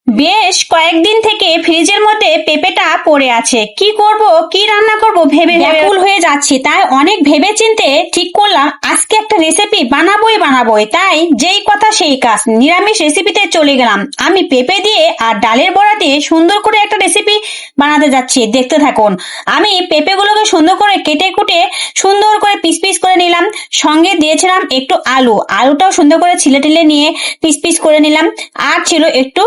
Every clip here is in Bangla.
বেশ কয়েকদিন থেকে ফ্রিজের মধ্যে পেঁপেটা পড়ে আছে। কি করব, কি রান্না করব ভেবে ব্যাকুল হয়ে যাচ্ছি। তাই অনেক ভেবে চিন্তে ঠিক করলাম আজকে একটা রেসিপি বানাবোই। তাই যেই কথা সেই কাজ, নিরামিষ রেসিপিতে চলে গেলাম। আমি পেঁপে দিয়ে আর ডালের বড়া দিয়ে সুন্দর করে একটা রেসিপি বানাতে যাচ্ছি, দেখতে থাকুন। আমি পেঁপেগুলোকে সুন্দর করে কেটে কুটে সুন্দর করে পিস পিস করে নিলাম। সঙ্গে দিয়েছিলাম একটু আলুটাও সুন্দর করে ছিলে টিলে নিয়ে পিস পিস করে নিলাম। আর ছিল একটু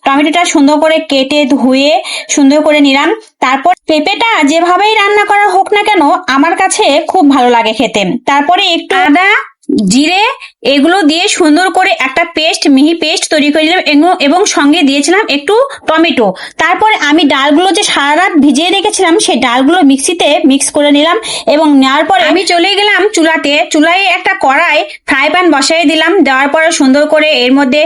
টমেটোটা সুন্দর করে কেটে ধুয়ে সুন্দর করে নিলাম। তারপর পেঁপেটা যেভাবেই রান্না করা হোক না কেন আমার কাছে খুব ভালো লাগে খেতে। তারপরে একটু আদা জিরে এগুলো দিয়ে সুন্দর করে একটা মিহি পেস্ট তৈরি করে নিলাম এবং সঙ্গে দিয়েছিলাম একটু টমেটো। তারপরে আমি ডালগুলো যে সারা রাত ভিজিয়ে রেখেছিলাম সেই ডালগুলো মিক্সিতে মিক্স করে নিলাম এবং নেওয়ার পরে আমি চলে গেলাম চুলায় একটা ফ্রাই প্যান বসাই দিলাম। দেওয়ার পরে সুন্দর করে এর মধ্যে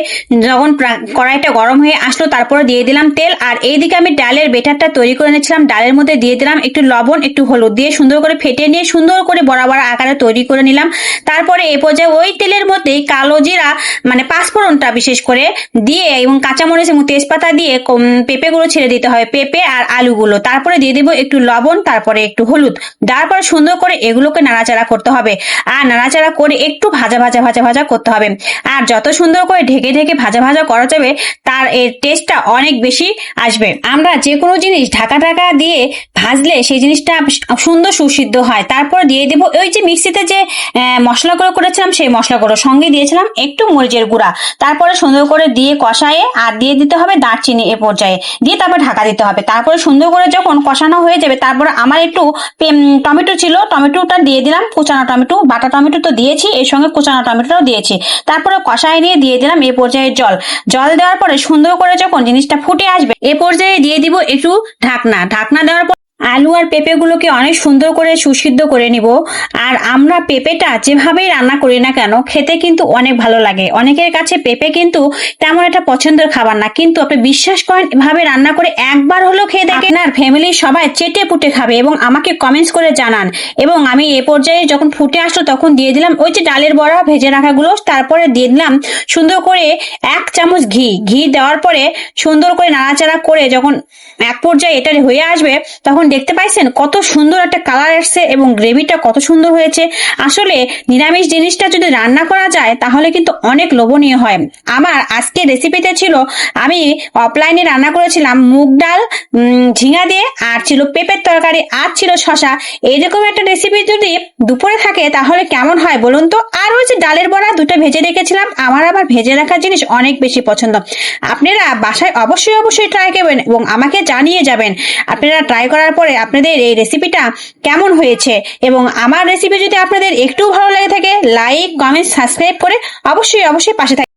যখন কড়াইটা গরম হয়ে আসলো তারপরে দিয়ে দিলাম তেল। আর এইদিকে আমি ডালের বেটারটা তৈরি করে নিয়েছিলাম, ডালের মধ্যে দিয়ে দিলাম একটু লবণ একটু হলুদ দিয়ে সুন্দর করে ফেটে নিয়ে সুন্দর করে বড় বড় আকারে তৈরি করে নিলাম। তারপরে এই পর্যায়ে ওই তেলের মধ্যেই কালো জিরা মানে পাঁচফোড়নটা বিশেষ করে দিয়ে এবং কাঁচামরিচ এবং তেজপাতা দিয়ে পেঁপেগুলো ছেড়ে দিতে হবে, পেঁপে আর আলুগুলো। তারপরে দিয়ে দেবো একটু লবণ, তারপরে একটু হলুদ। দেওয়ার পরে সুন্দর করে এগুলোকে নাড়াচাড়া করতে হবে আর নাড়াচাড়া করে একটু ভাজা করতে হবে। আর যত সুন্দর করে ঢেকে ঢেকে ভাজা করা যাবে তার এর টেস্টটা অনেক বেশি আসবে। আমরা যে কোনো জিনিস ঢাকা দিয়ে ভাজলে সেই জিনিসটা সুন্দর সুসিদ্ধ হয়। তারপর দিয়ে দেবো ওই যে মিক্সিতে যে মশলাগুলো করেছিলাম সেই মশলাগুলো, সঙ্গে দিয়েছিলাম একটু মরিচের গুঁড়া। তারপরে সুন্দর করে দিয়ে কষায়ে আর দিয়ে দিতে হবে দারচিনি এ পর্যায়ে দিয়ে তারপর ঢাকা দিতে হবে। তারপরে সুন্দর করে যখন কষানো হয়ে যাবে তারপরে আমার একটু টমেটো ছিল, টমেটোটা দিয়ে দিলাম, কুচানো টমেটো, বাটা টমেটো তো দিয়েছি, এর সঙ্গে কুচানো টমেটোটাও দিয়েছি। তারপরে কষায় নিয়ে দিয়ে দিলাম এ পর্যায়ে জল দেওয়ার পরে সুন্দর করে যখন জিনিসটা ফুটে আসবে এ পর্যায়ে দিয়ে দিব একটু ঢাকনা দেওয়ার পর আলু আর পেঁপেগুলোকে অনেক সুন্দর করে সুসিদ্ধ করে নিব। আর আমরা পেঁপেটা যেভাবেই রান্না করি না কেন খেতে কিন্তু অনেক ভালো লাগে। অনেকের কাছে পেঁপে কিন্তু তেমন একটা পছন্দের খাবার না, কিন্তু আপনি বিশ্বাস করেন এভাবে রান্না করে একবার হলেও খেয়ে দেখেন আর ফ্যামিলির সবাই চেটে পুটে খাবে এবং আমাকে কমেন্টস করে জানান। এবং আমি এ পর্যায়ে যখন ফুটে আসলো তখন দিয়ে দিলাম ওই যে ডালের বড়া ভেজে রাখাগুলো, তারপরে দিয়ে দিলাম সুন্দর করে 1 চামচ ঘি দেওয়ার পরে সুন্দর করে নাড়াচাড়া করে যখন এক পর্যায়ে এটা হয়ে আসবে তখন দেখতে পাইছেন কত সুন্দর একটা কালার আসছে এবং গ্রেভিটা কত সুন্দর হয়েছে। আসলে নিরামিষ জিনিসটা যদি রান্না করা যায় তাহলে কিন্তু অনেক লোভনীয় হয়। আমার আজকে রেসিপিতে ছিল আমি অফলাইনে রান্না করেছিলাম মুগ ডাল ঝিঙা দিয়ে, আর ছিল পেঁপের তরকারি, আর ছিল শশা। এইরকম একটা রেসিপি যদি দুপুরে থাকে তাহলে কেমন হয় বলুন তো। আর ওই যে ডালের বড়া দুটো ভেজে রেখেছিলাম, আমার আবার ভেজে রাখা জিনিস অনেক বেশি পছন্দ। আপনারা বাসায় অবশ্যই ট্রাই করবেন এবং আমাকে জানিয়ে যাবেন আপনারা ট্রাই করার পরে আপনাদের এই রেসিপিটা কেমন হয়েছে। এবং আমার রেসিপি যদি আপনাদের একটু ভালো লাগে থাকে লাইক কমেন্ট সাবস্ক্রাইব করে অবশ্যই পাশে থাকবেন।